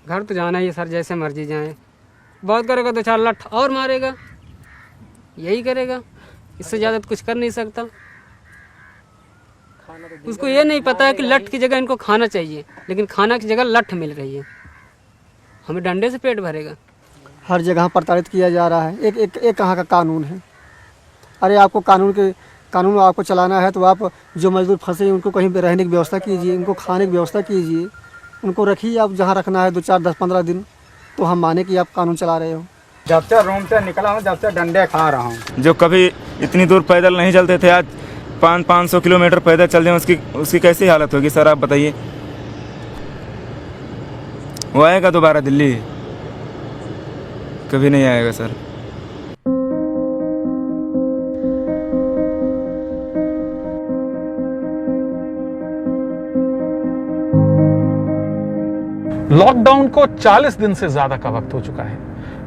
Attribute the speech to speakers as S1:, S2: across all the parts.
S1: घर तो जाना ही है सर, जैसे मर्जी जाए। बहुत करेगा तो 4 लठ और मारेगा, यही करेगा, इससे ज़्यादा तो कुछ कर नहीं सकता। उसको ये नहीं पता है कि लठ की जगह इनको खाना चाहिए, लेकिन खाना की जगह लठ मिल रही है। हमें डंडे से पेट भरेगा।
S2: हर जगह प्रताड़ित किया जा रहा है। एक कहाँ का कानून है? अरे आपको कानून आपको चलाना है तो आप जो मजदूर फंसे हैं उनको कहीं पे रहने की व्यवस्था कीजिए, उनको खाने की व्यवस्था कीजिए, उनको रखिए आप जहाँ रखना है 2, 4, 10, 15 दिन, तो हम माने कि आप कानून चला रहे हो।
S3: जब से रूम से निकला हूँ जब से डंडे खा रहा हूँ।
S4: जो कभी इतनी दूर पैदल नहीं चलते थे, आज 500 किलोमीटर पैदल चल जाए, उसकी कैसी हालत होगी सर, आप बताइए। वो आएगा दोबारा दिल्ली? कभी नहीं आएगा सर।
S5: लॉकडाउन को 40 दिन से ज्यादा का वक्त हो चुका है।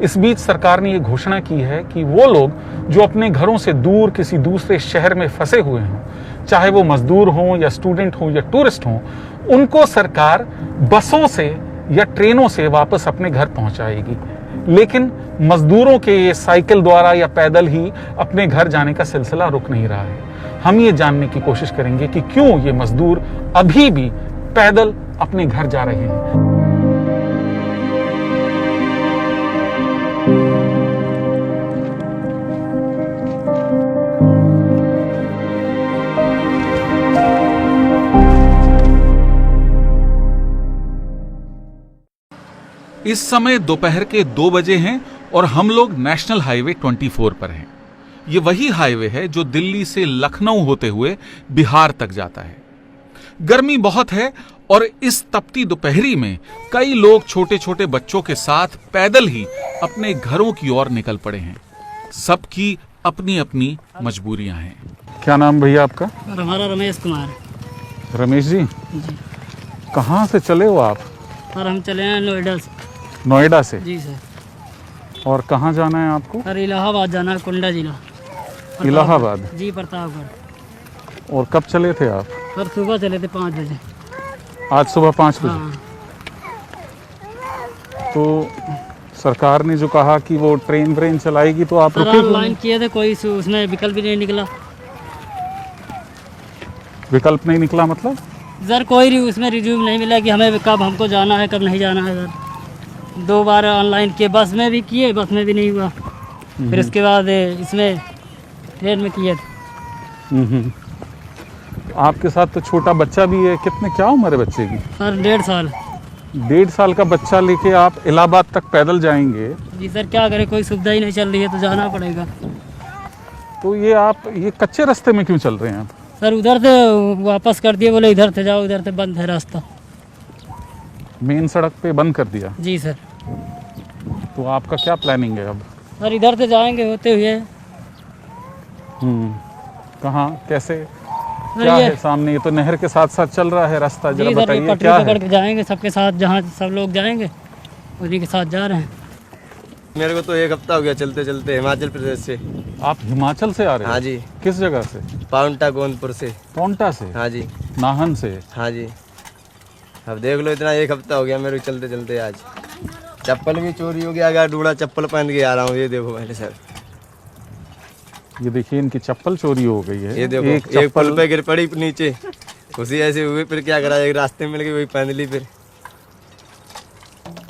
S5: इस बीच सरकार ने यह घोषणा की है कि वो लोग जो अपने घरों से दूर किसी दूसरे शहर में फंसे हुए हों, चाहे वो मजदूर हों या स्टूडेंट हों या टूरिस्ट हों, उनको सरकार बसों से या ट्रेनों से वापस अपने घर पहुंचाएगी। लेकिन मजदूरों के ये साइकिल द्वारा या पैदल ही अपने घर जाने का सिलसिला रुक नहीं रहा है। हम ये जानने की कोशिश करेंगे कि क्यों ये मजदूर अभी भी पैदल अपने घर जा रहे हैं। इस समय दोपहर के 2 बजे हैं और हम लोग नेशनल हाईवे 24 पर हैं। ये वही हाईवे है जो दिल्ली से लखनऊ होते हुए बिहार तक जाता है। गर्मी बहुत है और इस तपती दोपहरी में कई लोग छोटे छोटे बच्चों के साथ पैदल ही अपने घरों की ओर निकल पड़े हैं। सबकी अपनी अपनी मजबूरियां हैं। क्या नाम भैया आपका?
S1: हमारा रमेश कुमार।
S5: रमेश जी, कहाँ से चले हो आप?
S1: सर हम चले हैं नोएडा से।
S5: नोएडा से?
S1: जी सर।
S5: और कहाँ जाना है आपको?
S1: सर इलाहाबाद जाना है, कुंडा जिला।
S5: इलाहाबाद?
S1: जी, प्रतापगढ़।
S5: और कब चले थे आप?
S1: सर सुबह चले थे 5 बजे।
S5: आज सुबह 5 बजे?
S1: हाँ।
S5: तो सरकार ने जो कहा कि वो ट्रेन चलाएगी तो आप रुके?
S1: ऑनलाइन किए थे, कोई उसमें विकल्प भी नहीं निकला।
S5: विकल्प नहीं निकला मतलब?
S1: सर कोई उसमें रिव्यू नहीं मिला कि हमें कब हमको जाना है कब नहीं जाना है। सर 2 बार ऑनलाइन किए, बस में भी किए, बस में भी नहीं हुआ। फिर उसके बाद इसमें ट्रेन में किए थे।
S5: आपके साथ तो छोटा बच्चा भी है। क्या उम्र है बच्चे की?
S1: सर 1.5 साल।
S5: 1.5 साल का बच्चा लेके आप इलाहाबाद तक पैदल जाएंगे?
S1: जी सर, क्या करें, कोई सुविधा ही नहीं चल रही है तो जाना पड़ेगा।
S5: तो ये कच्चे रास्ते में क्यों चल रहे हैं आप?
S1: सर उधर से वापस कर दिए, बोले इधर से जाओ, इधर से बंद है रास्ता।
S5: मेन सड़क पे बंद कर दिया?
S1: जी सर।
S5: तो आपका क्या प्लानिंग है अब?
S1: सर इधर से जाएंगे होते हुए।
S5: कहाँ, कैसे, क्या है सामने? ये तो नहर के साथ साथ चल रहा है रास्ता, जरा बताइए क्या
S1: पकड़ के जाएंगे सबके साथ, जहाँ सब लोग जाएंगे उन्हीं के साथ जा रहे हैं।
S6: मेरे को तो 1 हफ्ता हो गया चलते चलते, हिमाचल प्रदेश से।
S5: आप हिमाचल से आ रहे हैं?
S6: हाँ जी।
S5: किस जगह से?
S6: पाउंटा गोंदपुर से।
S5: पाउंटा से?
S6: हाँ जी।
S5: नाहन से?
S6: हाँ जी। अब देख लो, इतना 1 हफ्ता हो गया मेरे को चलते चलते। आज चप्पल भी चोरी हो गया, अगर डूड़ा चप्पल पहन के आ रहा हूँ। ये देखो मैंने सर,
S5: ये देखिए इनकी चप्पल चोरी हो गई है।
S6: ये देखो, एक पुल पे गिर पड़ी नीचे, उसी ऐसे हुए। फिर क्या करा, एक रास्ते मिल गई, वही पहन ली। फिर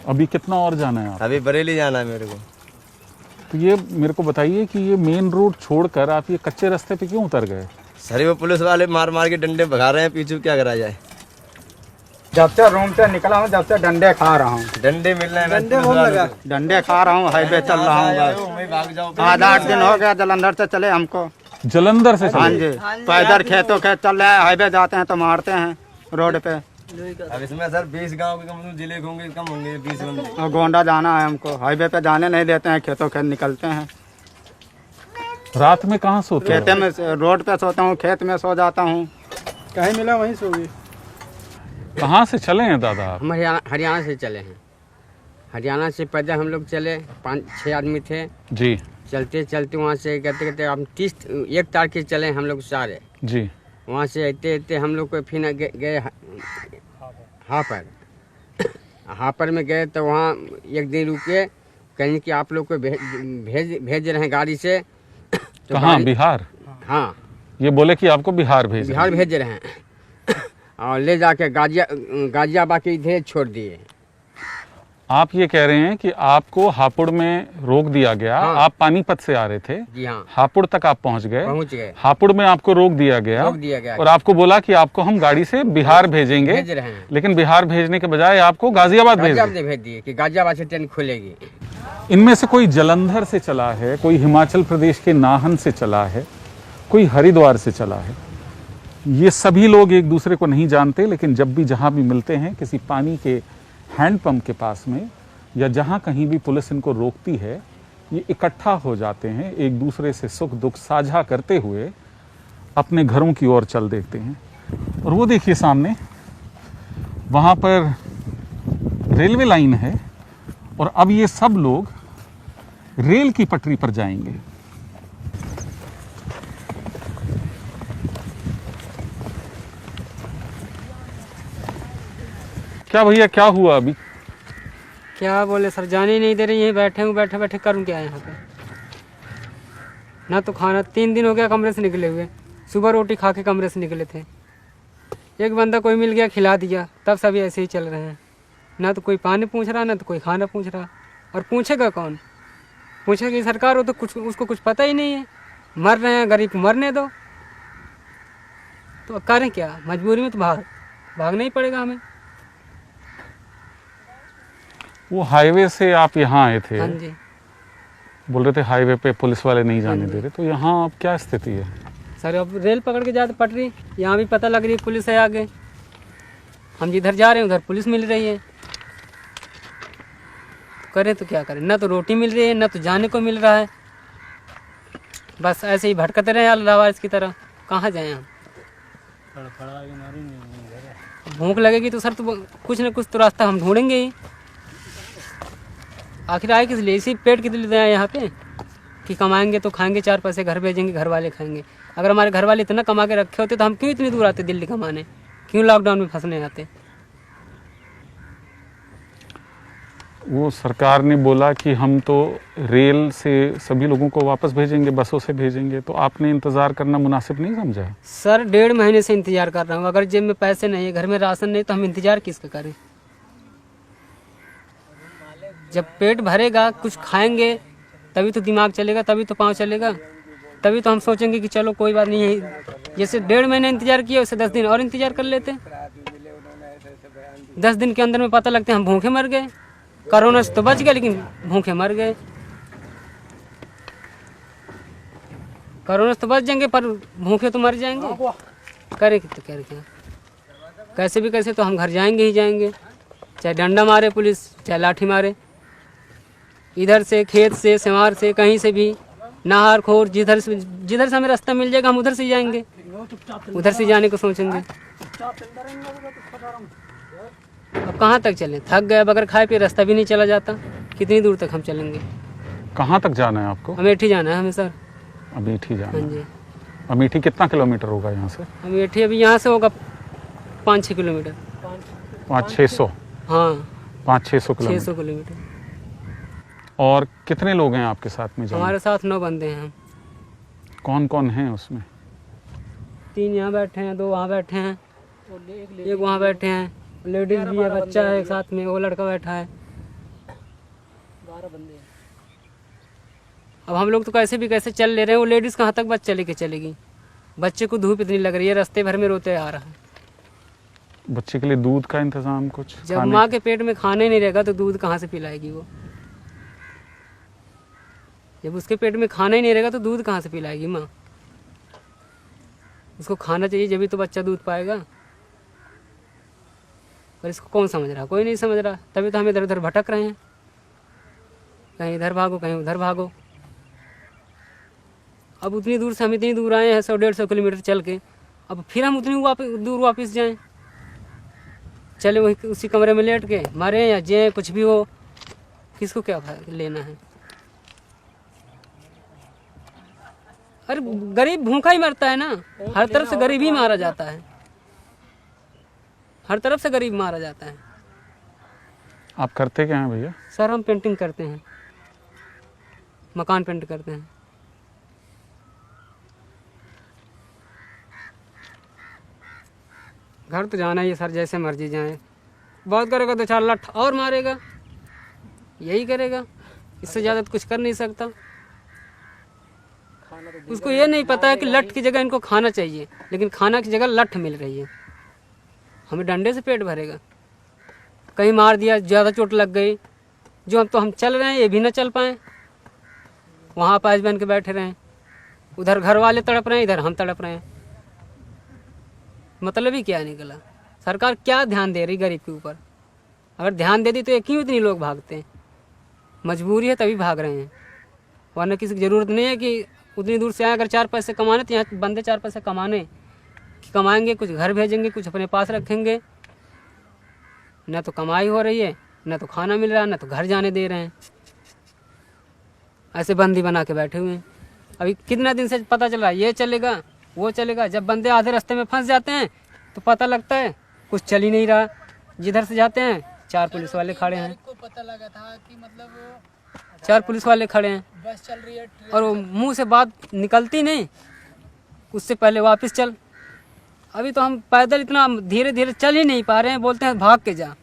S5: अभी कितना और जाना है आप?
S6: अभी बरेली जाना है मेरे को।
S5: तो ये मेरे को बताइए कि ये मेन रोड छोड़कर आप ये कच्चे रास्ते पे क्यों उतर गए?
S6: सर वो पुलिस वाले मार मार के डंडे भगा रहे हैं पीछे, क्या करा जाए।
S3: जब से रूम से निकला हूँ जब से डंडे खा रहा हूँ।
S6: डंडे मिल रहे हैं,
S3: डंडे खा रहा हूँ, हाईवे चल रहा हूँ। 8 दिन हो गया जलंधर से चले हमको।
S5: जलंधर से?
S3: हाँ जी, पैदल खेतों खेत चल रहे हैं, हाईवे जाते हैं तो मारते हैं रोड पे।
S6: अब इसमें सर 20 गांव के कम जिले होंगे, कम होंगे 20 बंदे।
S3: और गोंडा जाना है हमको, हाईवे पे जाने नहीं देते हैं, खेतों खेत निकलते हैं।
S5: रात में कहाँ सोते?
S3: खेते में, रोड पे सोता हूँ, खेत में सो जाता हूँ, कहीं मिला वहीं सो गई।
S5: कहाँ से चले हैं दादा आप?
S1: हम हरियाणा से चले हैं। हरियाणा से पैदल हम लोग चले, 5-6 आदमी थे
S5: जी।
S1: चलते चलते वहाँ से कहते हम 1 तारीख के चले हम लोग सारे
S5: जी।
S1: वहाँ से आते हम लोग को फिर गए हापर।
S7: हापर में गए तो वहाँ एक दिन रुके, कहीं कि आप लोग को भेज रहे हैं गाड़ी से। तो
S5: कहाँ? बिहार?
S7: हाँ,
S5: ये बोले कि आपको बिहार भेज
S7: रहे हैं और ले जाके गाजियाबाद के इधर छोड़ दिए।
S5: आप ये कह रहे हैं कि आपको हापुड़ में रोक दिया गया।
S7: हाँ।
S5: आप पानीपत से आ रहे थे।
S7: जी हाँ,
S5: हापुड़ तक आप पहुंच गए। हापुड़ में आपको रोक दिया गया और आपको बोला कि आपको हम गाड़ी से बिहार
S7: भेज रहे हैं।
S5: लेकिन बिहार भेजने के बजाय आपको गाजियाबाद भेज
S7: दिए कि गाजियाबाद से ट्रेन खुलेगी।
S5: इनमें से कोई जलंधर से चला है, कोई हिमाचल प्रदेश के नाहन से चला है, कोई हरिद्वार से चला है। ये सभी लोग एक दूसरे को नहीं जानते, लेकिन जब भी जहां भी मिलते हैं किसी पानी के हैंडपंप के पास में या जहां कहीं भी पुलिस इनको रोकती है, ये इकट्ठा हो जाते हैं, एक दूसरे से सुख दुख साझा करते हुए अपने घरों की ओर चल देते हैं। और वो देखिए सामने वहां पर रेलवे लाइन है और अब ये सब लोग रेल की पटरी पर जाएंगे। क्या भैया, क्या हुआ अभी?
S1: क्या बोले सर, जाने ही नहीं दे रही है। बैठे हूँ, बैठे बैठे करूँ क्या यहाँ पे? ना तो खाना, 3 दिन हो गया कमरे से निकले हुए। सुबह रोटी खा के कमरे से निकले थे। एक बंदा कोई मिल गया, खिला दिया, तब सभी ऐसे ही चल रहे हैं। ना तो कोई पानी पूछ रहा, ना तो कोई खाना पूछ रहा। और पूछेगा कौन? पूछेगी सरकार, हो तो कुछ उसको कुछ पता ही नहीं है। मर रहे हैं, गरीब को मरने दो। तो करें क्या? मजबूरी में तो भागना ही पड़ेगा हमें।
S5: वो हाईवे से आप यहाँ आए थे?
S1: हाँ जी।
S5: बोल रहे थे हाईवे पे पुलिस वाले नहीं जाने दे रहे, तो यहाँ अब क्या स्थिति है?
S1: सर अब रेल पकड़ के जाते पटरी, यहाँ भी पता लग रही है पुलिस है आगे। हम जिधर जा रहे हैं उधर पुलिस मिल रही है। तो करें तो क्या करें? ना तो रोटी मिल रही है, ना तो जाने को मिल रहा है। बस ऐसे ही भटकते रहे अल्लाहवारिस की तरह। कहाँ जाएं हम? भूख लगेगी तो सर तो कुछ न कुछ तो रास्ता हम ढूंढेंगे ही। आखिर आए किस लिए? इसी पेट के लिए आए यहाँ पे कि कमाएंगे तो खाएंगे, 4 पैसे घर भेजेंगे, घर वाले खाएंगे। अगर हमारे घर वाले इतना कमा के रखे होते तो हम क्यों इतनी दूर आते दिल्ली कमाने? क्यों लॉकडाउन में फंसने आते?
S5: वो सरकार ने बोला कि हम तो रेल से सभी लोगों को वापस भेजेंगे, बसों से भेजेंगे, तो आपने इंतज़ार करना मुनासिब नहीं समझा?
S1: सर 1.5 महीने से इंतजार कर रहा हूँ। अगर जेब में पैसे नहीं है, घर में राशन नहीं, तो हम इंतजार किसका करें? जब पेट भरेगा, कुछ खाएंगे, तभी तो दिमाग चलेगा, तभी तो पाँव चलेगा, तभी तो हम सोचेंगे कि चलो कोई बात नहीं है। जैसे 1.5 महीने इंतजार किया, उससे 10 दिन और इंतजार कर लेते। 10 दिन के अंदर में पता लगता है हम भूखे मर गए। कोरोना से तो बच गए, लेकिन भूखे मर गए। कोरोना से तो बच जाएंगे, पर भूखे तो मर जाएंगे। करें तो क्या? कैसे भी कैसे तो हम घर जाएंगे ही जाएंगे, चाहे डंडा मारे पुलिस, चाहे लाठी मारे। इधर से, खेत से, सिमार से, कहीं से भी, नाहर खोर, जिधर से हमें रास्ता मिल जाएगा हम उधर से जाएंगे। उधर से जाने को सोचेंगे। अब कहाँ तक चलें? थक गए। बगैर खाए पिए रास्ता भी नहीं चला जाता। कितनी दूर तक हम चलेंगे?
S5: कहाँ तक जाना है आपको?
S1: अमेठी जाना है हमें सर।
S5: अमेठी जाना?
S1: हाँ जी।
S5: अमेठी कितना किलोमीटर होगा यहाँ से?
S1: अमेठी अभी यहाँ से होगा 5-6 किलोमीटर।
S5: 500-600?
S1: हाँ,
S5: 500-600 किलोमीटर।
S1: 600 किलोमीटर।
S5: और कितने लोग हैं आपके साथ में जाने?
S1: हमारे साथ 9 बंदे हैं हम।
S5: कौन कौन हैं उसमें?
S1: 3 यहाँ बैठे हैं, 2 वहाँ बैठे हैं, एक वहाँ बैठे हैं, लेडीज भी है, बच्चा है एक साथ में, वो लड़का बैठा है। 12 बंदे हैं। अब हम लोग तो कैसे भी कैसे चल ले रहे हैं। वो लेडीज कहाँ तक बच्चा लेके चलेगी? बच्चे को धूप इतनी लग रही है, रास्ते भर में रोते आ रहा है।
S5: बच्चे के लिए दूध का इंतजाम कुछ?
S1: जब माँ के पेट में खाना ही नहीं रहेगा तो दूध कहाँ से पिलाएगी वो? जब उसके पेट में खाना ही नहीं रहेगा तो दूध कहाँ से पिलाएगी माँ? उसको खाना चाहिए, जब भी तो बच्चा दूध पाएगा। पर इसको कौन समझ रहा? कोई नहीं समझ रहा। तभी तो हम इधर उधर भटक रहे हैं, कहीं इधर भागो, कहीं उधर भागो। अब उतनी दूर से हम इतनी दूर आए हैं, 100-150 किलोमीटर चल के, अब फिर हम उतनी दूर वापस जाएं? चले वही उसी कमरे में लेट के मरे या जिए, कुछ भी हो, किसको क्या लेना है? अरे गरीब भूखा ही मरता है ना। हर तरफ से गरीब ही मारा जाता है, हर तरफ से गरीब मारा जाता है।
S5: आप करते क्या हैं भैया?
S7: सर हम पेंटिंग करते हैं, मकान पेंट करते हैं। घर तो जाना ही है सर, जैसे मर्जी जाए। बहुत करेगा तो 4 लाख और मारेगा, यही करेगा, इससे ज़्यादा तो कुछ कर नहीं सकता। उसको ये नहीं पता है कि लठ की जगह इनको खाना चाहिए, लेकिन खाना की जगह लठ मिल रही है। हमें डंडे से पेट भरेगा, कहीं मार दिया, ज़्यादा चोट लग गई, जो हम चल रहे हैं ये भी ना चल पाएँ, वहाँ पास बन के बैठे रहें। उधर घर वाले तड़प रहे हैं, इधर हम तड़प रहे हैं। मतलब ही क्या निकला? सरकार क्या ध्यान दे रही गरीब के ऊपर? अगर ध्यान दे दी तो क्यों इतनी लोग भागते हैं? मजबूरी है तभी भाग रहे हैं, वरना किसी की ज़रूरत नहीं है कि उतनी दूर से आए। अगर 4 पैसे कमाने तो यहाँ बंदे 4 पैसे कमाएंगे, कुछ घर भेजेंगे, कुछ अपने पास रखेंगे। न तो कमाई हो रही है, न तो खाना मिल रहा है, न तो घर जाने दे रहे हैं। ऐसे बंदी बना के बैठे हुए हैं। अभी कितना दिन से पता चल रहा है ये चलेगा वो चलेगा। जब बंदे आधे रास्ते में फंस जाते हैं तो पता लगता है कुछ चल ही नहीं रहा। जिधर से जाते हैं 4 पुलिस वाले खड़े हैं,
S8: पता लगा था कि मतलब
S7: 4 पुलिस वाले खड़े हैं
S8: बस चल रही है
S7: और वो मुंह से बात निकलती नहीं, उससे पहले वापस चल। अभी तो हम पैदल इतना धीरे धीरे चल ही नहीं पा रहे हैं, बोलते हैं भाग के जा।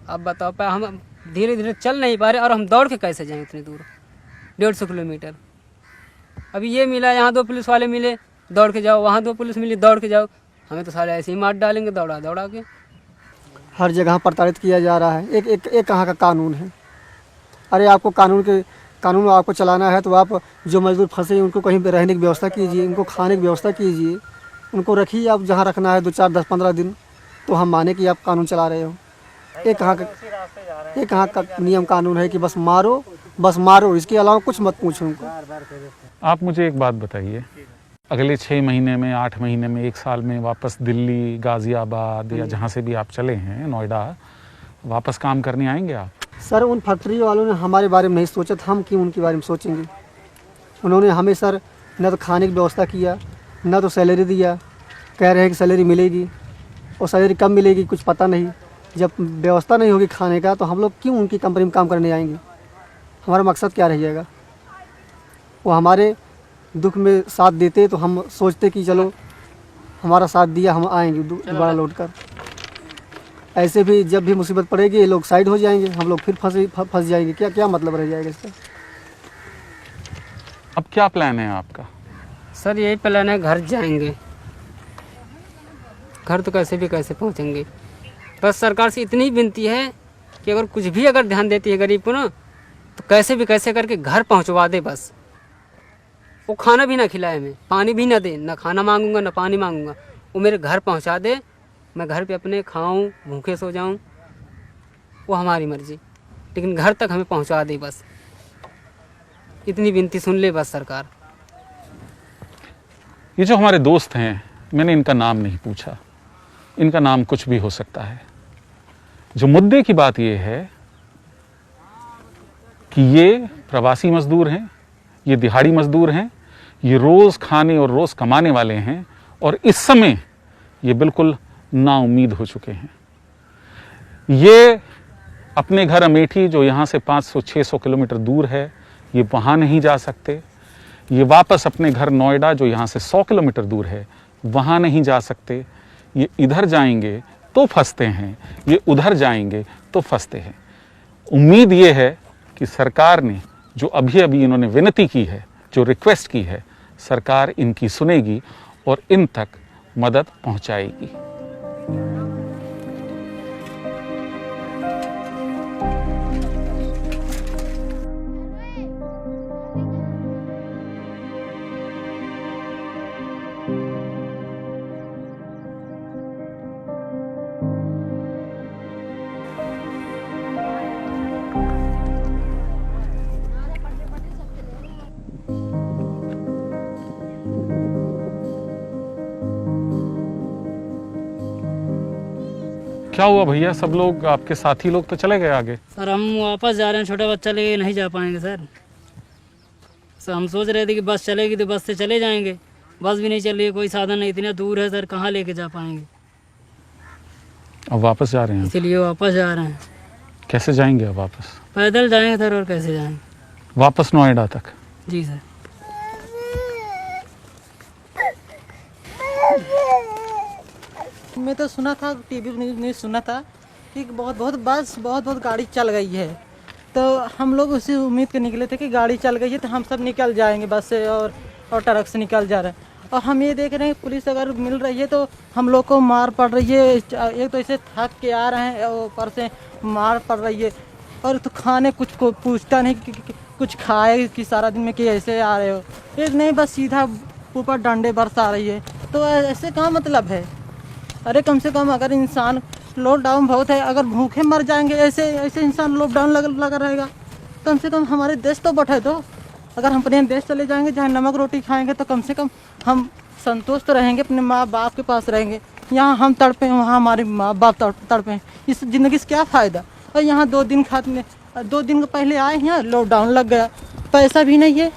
S7: अब बताओ, हम धीरे धीरे चल नहीं पा रहे और हम दौड़ के कैसे जाएं इतनी दूर, 150 किलोमीटर। अभी ये मिला, यहाँ 2 पुलिस वाले मिले, दौड़ के जाओ, वहाँ 2 पुलिस मिली, दौड़ के जाओ। हमें तो सारे ऐसे ही मार डालेंगे दौड़ा दौड़ा के।
S2: हर जगह प्रताड़ित किया जा रहा है। एक कहाँ का कानून है? अरे आपको कानून आपको चलाना है तो आप जो मजदूर फंसे हैं उनको कहीं पे रहने की व्यवस्था कीजिए, उनको खाने की व्यवस्था कीजिए, उनको रखिए आप जहाँ रखना है 2, 4, 10, 15 दिन, तो हम माने कि आप कानून चला रहे हो। एक कहाँ का नियम कानून है कि बस मारो, इसके अलावा कुछ मत पूछो उनको।
S5: आप मुझे एक बात बताइए, अगले 6 महीने में, 8 महीने में, 1 साल में वापस दिल्ली, गाज़ियाबाद या जहाँ से भी आप चले हैं, नोएडा, वापस काम करने आएंगे आप?
S2: सर उन फैक्ट्री वालों ने हमारे बारे में नहीं सोचा, हम क्यों उनके बारे में सोचेंगे? उन्होंने हमें सर न तो खाने की व्यवस्था किया, न तो सैलरी दिया। कह रहे हैं कि सैलरी मिलेगी, और सैलरी कब मिलेगी कुछ पता नहीं। जब व्यवस्था नहीं होगी खाने का तो हम लोग क्यों उनकी कंपनी में काम करने आएंगे? हमारा मकसद क्या रह जाएगा? वो हमारे दुख में साथ देते तो हम सोचते कि चलो हमारा साथ दिया, हम आएंगे दोबारा लौट कर। ऐसे भी जब भी मुसीबत पड़ेगी ये लोग साइड हो जाएंगे, हम लोग फिर फंस जाएंगे। क्या मतलब रह जाएगा इसका?
S5: अब क्या प्लान है आपका?
S7: सर यही प्लान है, घर जाएंगे। घर तो कैसे भी कैसे पहुंचेंगे। बस सरकार से इतनी विनती है कि अगर कुछ भी अगर ध्यान देती है गरीब को ना, तो कैसे भी कैसे करके घर पहुंचवा दे। बस वो खाना भी ना खिलाए, हमें पानी भी ना दे, ना खाना मांगूंगा ना पानी मांगूंगा, वो मेरे घर पहुंचा दे। मैं घर पे अपने खाऊं, भूखे सो जाऊं, वो हमारी मर्जी, लेकिन घर तक हमें पहुंचा दे। बस इतनी विनती सुन ले बस सरकार।
S5: ये जो हमारे दोस्त हैं, मैंने इनका नाम नहीं पूछा, इनका नाम कुछ भी हो सकता है। जो मुद्दे की बात ये है कि ये प्रवासी मजदूर हैं, ये दिहाड़ी मजदूर हैं, ये रोज़ खाने और रोज़ कमाने वाले हैं, और इस समय ये बिल्कुल नाउम्मीद हो चुके हैं। ये अपने घर अमेठी, जो यहाँ से 500-600 किलोमीटर दूर है, ये वहाँ नहीं जा सकते। ये वापस अपने घर नोएडा, जो यहाँ से 100 किलोमीटर दूर है, वहाँ नहीं जा सकते। ये इधर जाएंगे तो फंसते हैं, ये उधर जाएंगे तो फंसते हैं। उम्मीद ये है कि सरकार ने जो अभी अभी इन्होंने विनती की है, जो रिक्वेस्ट की है, सरकार इनकी सुनेगी और इन तक मदद पहुंचाएगी। क्या हुआ भैया, सब लोग आपके साथी लोग तो चले गए आगे?
S1: सर हम वापस जा रहे हैं, छोटा बच्चा लेके नहीं जा पाएंगे सर। हम सोच रहे थे कि बस चलेगी तो बस से चले जाएंगे, बस भी नहीं चल रही है, कोई साधन नहीं, इतना दूर है सर, कहाँ लेके जा पाएंगे।
S5: अब वापस जा रहे हैं?
S1: इसीलिए वापस जा रहे हैं।
S5: कैसे जाएंगे अब वापस?
S1: पैदल जाएंगे सर, और कैसे जाएंगे?
S5: वापस नोएडा तक?
S1: जी सर।
S9: मैं तो सुना था, टीवी न्यूज़ सुना था कि बहुत गाड़ी चल गई है, तो हम लोग उसी उम्मीद के निकले थे कि गाड़ी चल गई है तो हम सब निकल जाएंगे बस से और ट्रक से निकल जा रहे हैं। और हम ये देख रहे हैं पुलिस अगर मिल रही है तो हम लोग को मार पड़ रही है। एक तो ऐसे थक के आ रहे हैं, ऊपर से मार पड़ रही है, और तो खाने कुछ को पूछता नहीं कि कुछ खाए कि सारा दिन में कि ऐसे आ रहे हो, एक नहीं बस सीधा ऊपर डंडे बरसा रही है। तो ऐसे कहाँ मतलब है? अरे कम से कम अगर इंसान, लॉकडाउन बहुत है, अगर भूखे मर जाएंगे ऐसे इंसान लॉकडाउन लगा रहेगा, कम से कम हमारे देश तो बैठे दो। अगर हम अपने देश चले जाएंगे जहाँ नमक रोटी खाएंगे तो कम से कम हम संतुष्ट रहेंगे, अपने माँ बाप के पास रहेंगे। यहाँ हम तड़पे, वहाँ हमारे माँ बाप तड़पे, इस ज़िंदगी से क्या फ़ायदा? और यहाँ 2 दिन खाते, 2 दिन पहले आए यहाँ लॉकडाउन लग गया, पैसा भी नहीं है।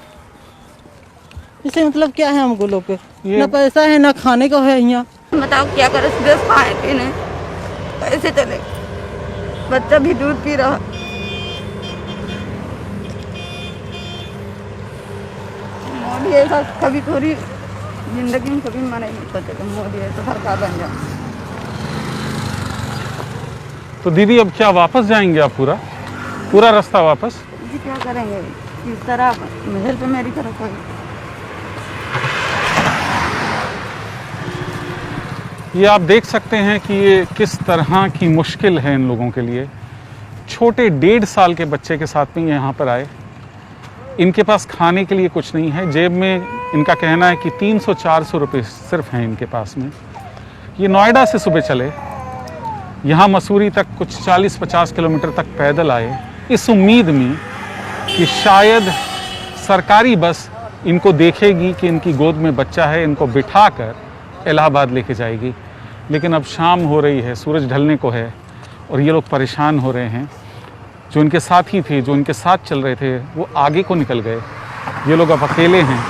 S9: इससे मतलब क्या है हमको लोग के, ना पैसा है ना खाने को है यहाँ।
S10: बताओ क्या करे, देश खाए पीने कैसे चले? बच्चा भी दूध पी रहा। मोदी ऐसा कभी पूरी जिंदगी में कभी मना नहीं सोचे कि मोदी ऐसा सरकार बन जाए।
S5: तो दीदी अब क्या वापस जाएंगे आप? पूरा रास्ता वापस?
S10: जी क्या करेंगे इस तरह, हेल्प मेरी तरफ कोई।
S5: ये आप देख सकते हैं कि ये किस तरह की मुश्किल है इन लोगों के लिए। छोटे 1.5 साल के बच्चे के साथ में यहाँ पर आए, इनके पास खाने के लिए कुछ नहीं है, जेब में इनका कहना है कि 300-400 रुपये सिर्फ हैं इनके पास में। ये नोएडा से सुबह चले, यहाँ मसूरी तक कुछ 40-50 किलोमीटर तक पैदल आए, इस उम्मीद में कि शायद सरकारी बस इनको देखेगी कि इनकी गोद में बच्चा है, इनको बिठाकर इलाहाबाद लेके जाएगी। लेकिन अब शाम हो रही है, सूरज ढलने को है और ये लोग परेशान हो रहे हैं। जो इनके साथी थे, जो इनके साथ चल रहे थे, वो आगे को निकल गए। ये लोग अब अकेले हैं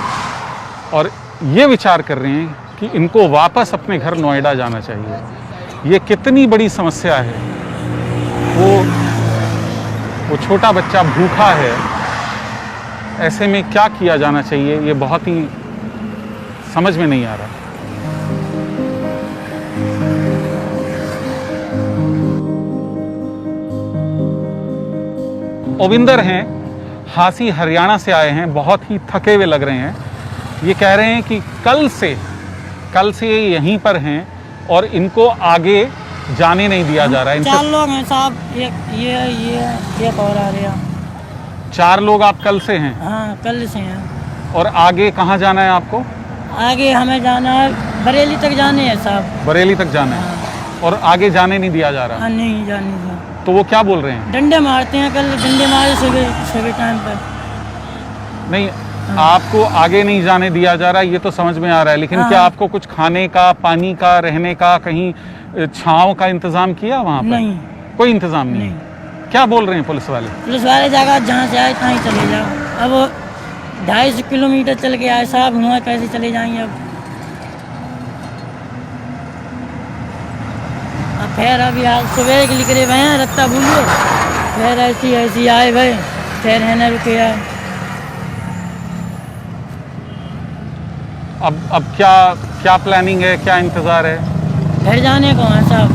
S5: और ये विचार कर रहे हैं कि इनको वापस अपने घर नोएडा जाना चाहिए। ये कितनी बड़ी समस्या है। वो छोटा बच्चा भूखा है, ऐसे में क्या किया जाना चाहिए, ये बहुत ही समझ में नहीं आ रहा। ओविंदर हैं, हासी हरियाणा से आए हैं, बहुत ही थके हुए लग रहे हैं। ये कह रहे हैं कि कल से यहीं पर हैं और इनको आगे जाने नहीं दिया जा रहा है।
S9: 4 लोग हैं साहब, ये और आ रहा।
S5: 4 लोग आप कल से हैं?
S9: हाँ कल से हैं।
S5: और आगे कहाँ जाना है आपको?
S9: आगे हमें जाना है, बरेली तक जाने है साहब।
S5: बरेली तक जाना है। और आगे जाने नहीं दिया जा रहा?
S9: हाँ नहीं जाने दिया।
S5: तो वो क्या बोल रहे हैं?
S9: डंडे मारते हैं, कल डंडे मारे सुबह टाइम पर।
S5: नहीं, आपको आगे नहीं जाने दिया जा रहा, ये तो समझ में आ रहा है, लेकिन क्या आपको कुछ खाने का, पानी का, रहने का, कहीं छांव का इंतजाम किया वहाँ पर?
S9: नहीं,
S5: कोई इंतजाम नहीं। क्या बोल रहे हैं पुलिस वाले?
S9: पुलिस वाले जगह जहाँ से आए तहाँ ही चले जाओ। अब 250 किलोमीटर चल के आए साहब, वहाँ कैसे चले जाएंगे अब फिर अभी आज सुबह के निकले हुए हैं, रत्ता बोलिए, फिर ऐसी आए भाई, फिर है ना रुके आए।
S5: अब क्या प्लानिंग है, क्या इंतज़ार है?
S9: फिर जाने को है साहब।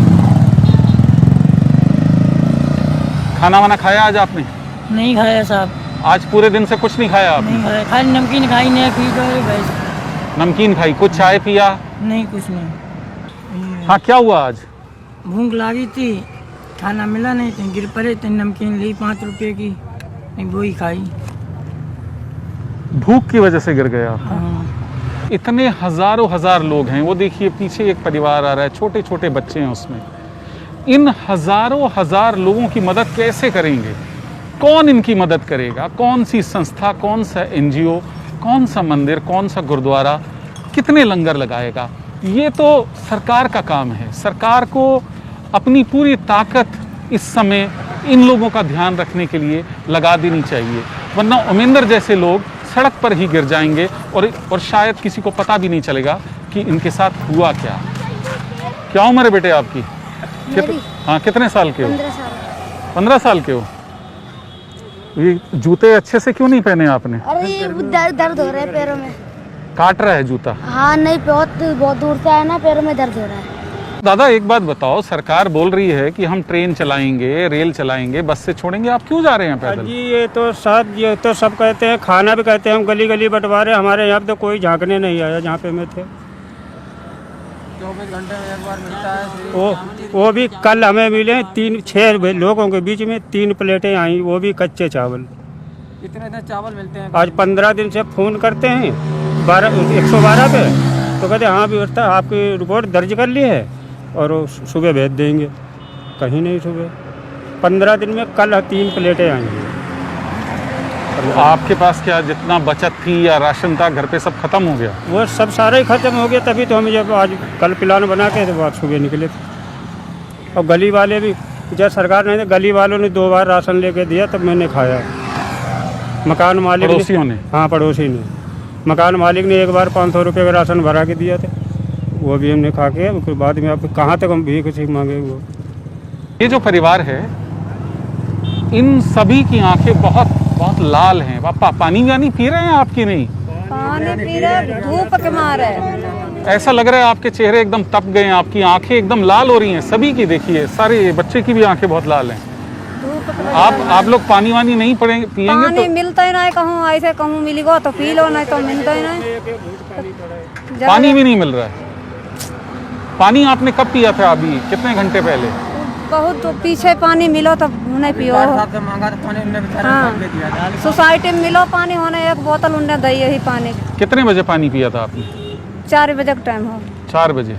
S5: खाना वाना खाया आज आपने?
S9: नहीं खाया साहब।
S5: आज पूरे दिन से कुछ नहीं खाया आपने?
S9: नहीं खाया, खाली नमकीन खाई, नहीं पी गए बस।
S5: नमकीन खाई, कुछ चाय पिया?
S9: नहीं कुछ नहीं।
S5: हाँ क्या हुआ आज?
S9: भूख लगी थी, खाना मिला नहीं तो गिर पड़े थे, नमकीन ली 5 रुपए की, वो ही खाई।
S5: भूख की वजह से गिर गया?
S9: हाँ।
S5: इतने हजार लोग हैं, वो देखिए पीछे एक परिवार आ रहा है, छोटे छोटे बच्चे हैं उसमें। इन हजार लोगों की मदद कैसे करेंगे? कौन इनकी मदद करेगा? कौन सी संस्था, कौन सा NGO, कौन सा मंदिर, कौन सा गुरुद्वारा, कितने लंगर लगाएगा? ये तो सरकार का काम है। सरकार को अपनी पूरी ताकत इस समय इन लोगों का ध्यान रखने के लिए लगा देनी चाहिए, वरना उमेंद्र जैसे लोग सड़क पर ही गिर जाएंगे और शायद किसी को पता भी नहीं चलेगा कि इनके साथ हुआ क्या उम्र है बेटे आपकी? हाँ कितने साल के हो?
S10: 15 साल।
S5: 15 साल के हो? ये जूते अच्छे से क्यों नहीं पहने आपने?
S11: अरे ये दर्द हो रहा है पैरों में।
S5: काट रहा है जूता?
S11: हाँ नहीं, बहुत दूर से आया ना, पैरों में दर्द हो रहा है।
S5: दादा एक बात बताओ, सरकार बोल रही है कि हम ट्रेन चलाएंगे, रेल चलाएंगे, बस से छोड़ेंगे, आप क्यों जा रहे हैं पैदल?
S3: जी ये तो सब कहते हैं, खाना भी कहते हैं हम गली गली बंटवारे, हमारे यहाँ पे तो कोई झांकने नहीं आया जहाँ पे मैं थे।
S9: 24 घंटे में एक बार मिलता है।
S3: वो भी कल हमें मिले 6 लोगों के बीच में 3 प्लेटें आई, वो भी कच्चे चावल।
S9: कितने दिन चावल मिलते हैं?
S3: आज 15 दिन से फ़ोन करते हैं 112 पे, तो कहते हाँ व्यवस्था आपकी रिपोर्ट दर्ज कर ली है और सुबह भेज देंगे। कहीं नहीं सुबह। 15 दिन में कल 3 प्लेटें आई हैं।
S5: तो आपके पास क्या जितना बचत थी या राशन था घर पे सब खत्म हो गया?
S3: वो सब सारा ही खत्म हो गया, तभी तो हम जब आज कल प्लान बना के तो आज सुबह निकले थे। और गली वाले भी, जब सरकार ने, गली वालों ने 2 बार राशन लेके दिया तब मैंने खाया। मकान मालिक
S5: पड़ोसियों ने?
S3: हाँ पड़ोसी ने। मकान मालिक ने 1 बार 500 रुपये का राशन भरा के दिया था, वो भी हमने खा के। उसके बाद में आप कहाँ तक हम भी कुछ मांगे। वो
S5: ये जो परिवार है, इन सभी की आंखें बहुत बहुत लाल हैं। पापा पानी वानी पी रहे हैं आपकी? नहीं
S10: पानी पी रहे, धूप के मारे।
S5: ऐसा लग रहा है आपके चेहरे एकदम तप गए हैं, आपकी आंखें एकदम लाल हो रही हैं। सभी की देखिए, सारे बच्चे की भी आंखें बहुत लाल हैं। आप लोग पानी वानी नहीं पिएंगे?
S10: पानी तो मिलता ही नहीं, कहूँ ऐसे कहूँ मिलेगा तो पी लो, नहीं तो मिलता ही नहीं।
S5: पानी भी नहीं मिल रहा है। पानी आपने कब पिया था? अभी कितने घंटे पहले?
S10: बहुत तो पीछे पानी मिलो तो नहीं पियो। हाँ, सोसाइटी में मिलो पानी, होने 1 बोतल उन्ने दी यही पानी।
S5: कितने बजे पानी पिया था आपने?
S10: 4 बजे का टाइम हो।
S5: 4 बजे,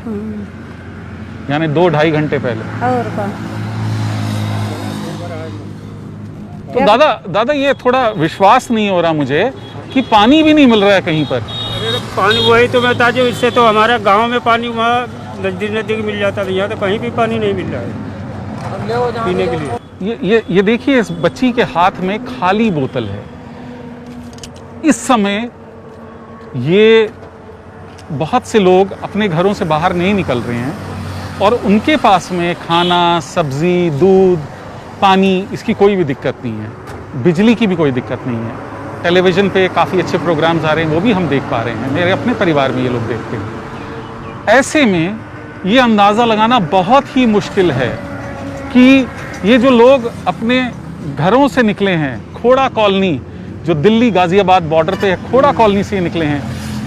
S5: यानी 2-2.5 घंटे पहले।
S10: और का
S5: तो दादा ये थोड़ा विश्वास नहीं हो रहा मुझे कि पानी भी नहीं मिल रहा है कहीं पर।
S3: पानी वही तो मैं ताजो, इससे तो हमारे गांव में पानी वहाँ नजदीक मिल जाता था, यहाँ तो कहीं भी पानी नहीं मिल रहा है पीने के लिए।
S5: ये देखिए, इस बच्ची के हाथ में खाली बोतल है। इस समय ये बहुत से लोग अपने घरों से बाहर नहीं निकल रहे हैं और उनके पास में खाना, सब्जी, दूध, पानी, इसकी कोई भी दिक्कत नहीं है। बिजली की भी कोई दिक्कत नहीं है। टेलीविज़न पे काफ़ी अच्छे प्रोग्राम्स आ रहे हैं, वो भी हम देख पा रहे हैं। मेरे अपने परिवार में ये लोग देखते हैं। ऐसे में ये अंदाज़ा लगाना बहुत ही मुश्किल है कि ये जो लोग अपने घरों से निकले हैं, खोड़ा कॉलोनी जो दिल्ली गाज़ियाबाद बॉर्डर पे है, खोड़ा कॉलोनी से निकले हैं,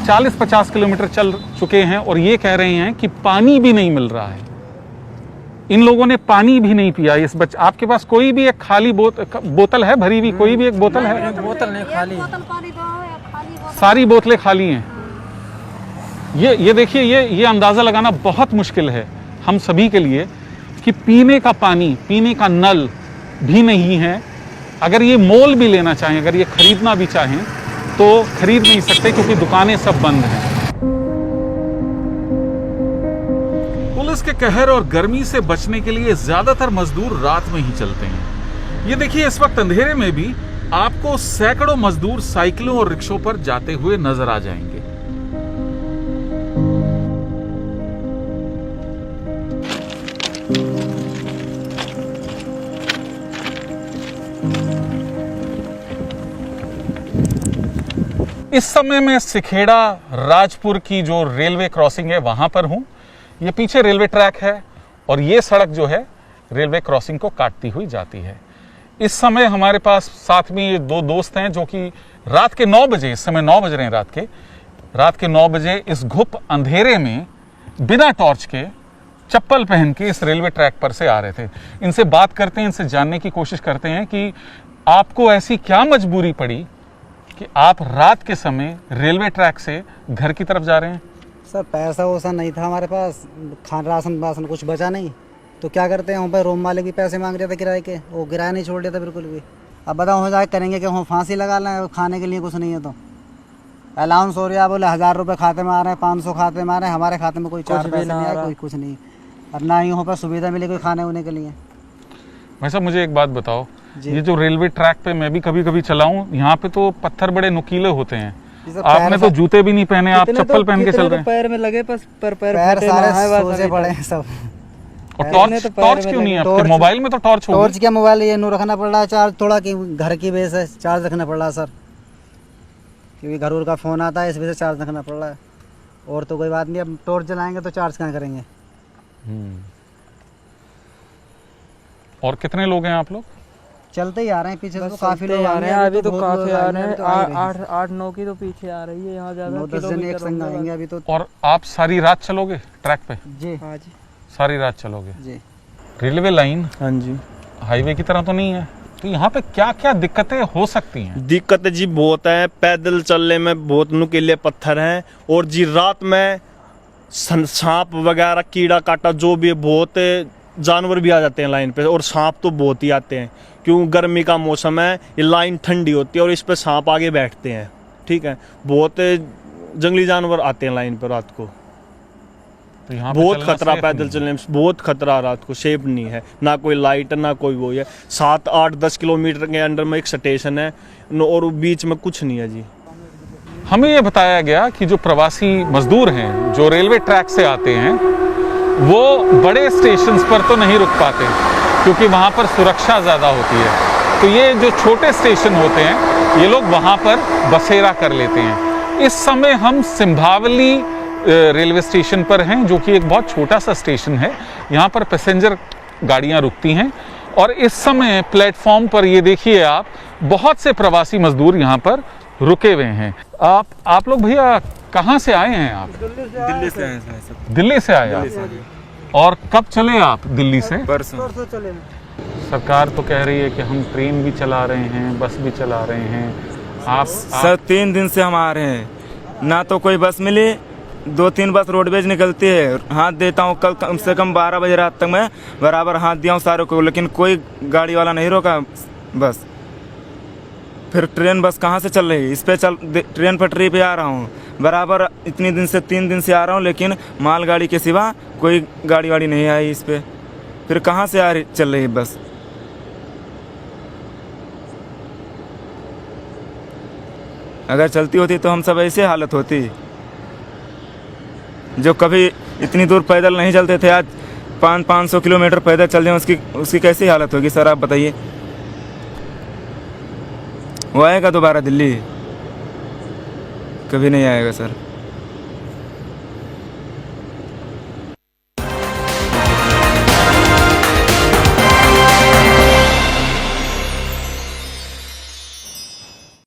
S5: 40-50 किलोमीटर चल चुके हैं और ये कह रहे हैं कि पानी भी नहीं मिल रहा है। इन लोगों ने पानी भी नहीं पिया। इस बच्चे, आपके पास कोई भी एक खाली बोतल है भरी हुई? कोई भी एक बोतल है?
S9: बोतल नहीं, खाली।
S5: सारी बोतलें खाली हैं। ये देखिए, ये अंदाज़ा लगाना बहुत मुश्किल है हम सभी के लिए कि पीने का पानी, पीने का नल भी नहीं है। अगर ये मोल भी लेना चाहें, अगर ये खरीदना भी चाहें तो खरीद नहीं सकते क्योंकि दुकानें सब बंद हैं। पुलिस के कहर और गर्मी से बचने के लिए ज्यादातर मजदूर रात में ही चलते हैं। ये देखिए, इस वक्त अंधेरे में भी आपको सैकड़ों मजदूर साइकिलों और रिक्शों पर जाते हुए नजर आ जाएंगे। इस समय मैं सिखेड़ा राजपुर की जो रेलवे क्रॉसिंग है वहां पर हूं। ये पीछे रेलवे ट्रैक है और ये सड़क जो है रेलवे क्रॉसिंग को काटती हुई जाती है। इस समय हमारे पास साथ में ये 2 दोस्त हैं जो कि रात के 9 बजे, इस समय 9 बज रहे हैं रात के 9 बजे इस घुप अंधेरे में बिना टॉर्च के, चप्पल पहन के इस रेलवे ट्रैक पर से आ रहे थे। इनसे बात करते हैं, इनसे जानने की कोशिश करते हैं कि आपको ऐसी क्या मजबूरी पड़ी कि आप रात के समय रेलवे ट्रैक से घर की तरफ जा रहे हैं?
S2: सर पैसा वैसा नहीं था हमारे पास, राशन वासन कुछ बचा नहीं, तो क्या करते हैं, वहाँ पर रूम वाले भी पैसे मांग रहे थे किराए के, वो किराया नहीं छोड़ रहे थे बिल्कुल भी। अब बताओ हो जाए करेंगे कि वहाँ फांसी लगा लें, खाने के लिए कुछ नहीं है तो अलाउंस हो रहा है, बोले 1000 रुपये खाते में आ रहे हैं, 500 खाते में आ रहे हैं, हमारे खाते में कोई 4 पैसे नहीं आया, कोई कुछ नहीं, और ना ही वहाँ पर सुविधा मिली कोई खाने होने के लिए।
S5: भाई साहब मुझे एक बात बताओ, ये जो रेलवे ट्रैक पे मैं भी कभी कभी चला हूँ, यहाँ पे तो पत्थर बड़े नुकीले होते हैं। आपने तो जूते भी नहीं पहने, आप चप्पल पहन के चल रहे हैं।
S9: पैर में लगे, पैर
S2: सारे सोजे पड़े हैं सब।
S5: टॉर्च टॉर्च क्यों नहीं है आपके मोबाइल में? तो टॉर्च होगी।
S2: टॉर्च क्या, मोबाइल ये नो रखना पड़ रहा है चार्ज, थोड़ा कि घर की वजह से चार्ज रखना पड़ रहा है सर, क्योंकि घर का फ़ोन आता है, इस वजह से चार्ज रखना पड़ रहा है। और तो कोई बात नहीं, अब टॉर्च जलाएंगे तो चार्ज कहाँ करेंगे।
S5: और कितने लोग हैं आप लोग?
S2: चलते ही आ रहे हैं, पीछे तो काफ़ी लोग
S9: आ रहे हैं, अभी तो काफ़ी आ रहे हैं,
S2: हैं,
S9: 8-9 की तो पीछे आ रही है, यहाँ ज़्यादा
S2: 9-10 जन एक संग आएंगे अभी तो।
S5: और आप सारी रात चलोगे ट्रैक पे?
S2: जी
S9: हाँ जी
S5: सारी रात चलोगे
S2: जी।
S5: रेलवे लाइन
S6: हाँ जी,
S5: हाईवे की तरह तो नहीं है, तो यहाँ पे क्या क्या दिक्कतें हो सकती हैं?
S12: दिक्कतें जी बहुत है, पैदल चलने में बहुत नुकीले पत्थर हैं, और जी रात में सांप वगैरह कीड़ा काटा जो भी है, बहुत जानवर भी आ जाते हैं लाइन पे, और सांप तो बहुत ही आते हैं, क्यों गर्मी का मौसम है, ये लाइन ठंडी होती है और इस पे सांप आगे बैठते हैं। ठीक है, बहुत जंगली जानवर आते हैं लाइन पर रात को,
S5: तो यहाँ पे
S12: बहुत
S5: चलना
S12: खतरा,
S5: safe
S12: पैदल
S5: नहीं है।
S12: चलने में बहुत खतरा, रात को सेफ नहीं है, ना कोई लाइट ना कोई वो है। 7-8-10 किलोमीटर के अंडर में एक स्टेशन है और बीच में कुछ नहीं है जी।
S5: हमें ये बताया गया कि जो प्रवासी मजदूर हैं जो रेलवे ट्रैक से आते हैं वो बड़े स्टेशंस पर तो नहीं रुक पाते क्योंकि वहाँ पर सुरक्षा ज़्यादा होती है, तो ये जो छोटे स्टेशन होते हैं ये लोग वहाँ पर बसेरा कर लेते हैं। इस समय हम सिंभावली रेलवे स्टेशन पर हैं, जो कि एक बहुत छोटा सा स्टेशन है। यहाँ पर पैसेंजर गाड़ियाँ रुकती हैं और इस समय प्लेटफॉर्म पर ये देखिए आप, बहुत से प्रवासी मजदूर यहाँ पर रुके हुए हैं। आप लोग भैया कहाँ से आए हैं? आप
S4: दिल्ली से आए हैं सब।
S5: दिल्ली से आए आप? और कब चले आप दिल्ली से?
S4: परसों।
S5: सरकार तो कह रही है कि हम ट्रेन भी चला रहे हैं, बस भी चला रहे हैं। आप
S4: सर 3 दिन से हम आ रहे हैं, ना तो कोई बस मिली, 2-3 बस रोडवेज निकलती है। हाथ देता हूँ, कल कम से कम 12 बजे रात तक मैं बराबर हाथ दिया हूँ सारों को, लेकिन कोई गाड़ी वाला नहीं रोका बस। फिर ट्रेन बस कहाँ से चल रही है? इस पे ट्रेन पटरी पे आ रहा हूँ बराबर, इतनी दिन से 3 दिन से आ रहा हूँ, लेकिन मालगाड़ी के सिवा कोई गाड़ी वाड़ी नहीं आई इस पे। फिर कहाँ से चल रही है बस? अगर चलती होती तो हम सब ऐसे हालत होती। जो कभी इतनी दूर पैदल नहीं चलते थे, आज 500 किलोमीटर पैदल चल जाए, उसकी कैसी हालत होगी सर, आप बताइए। वो आएगा दोबारा दिल्ली? कभी नहीं आएगा सर।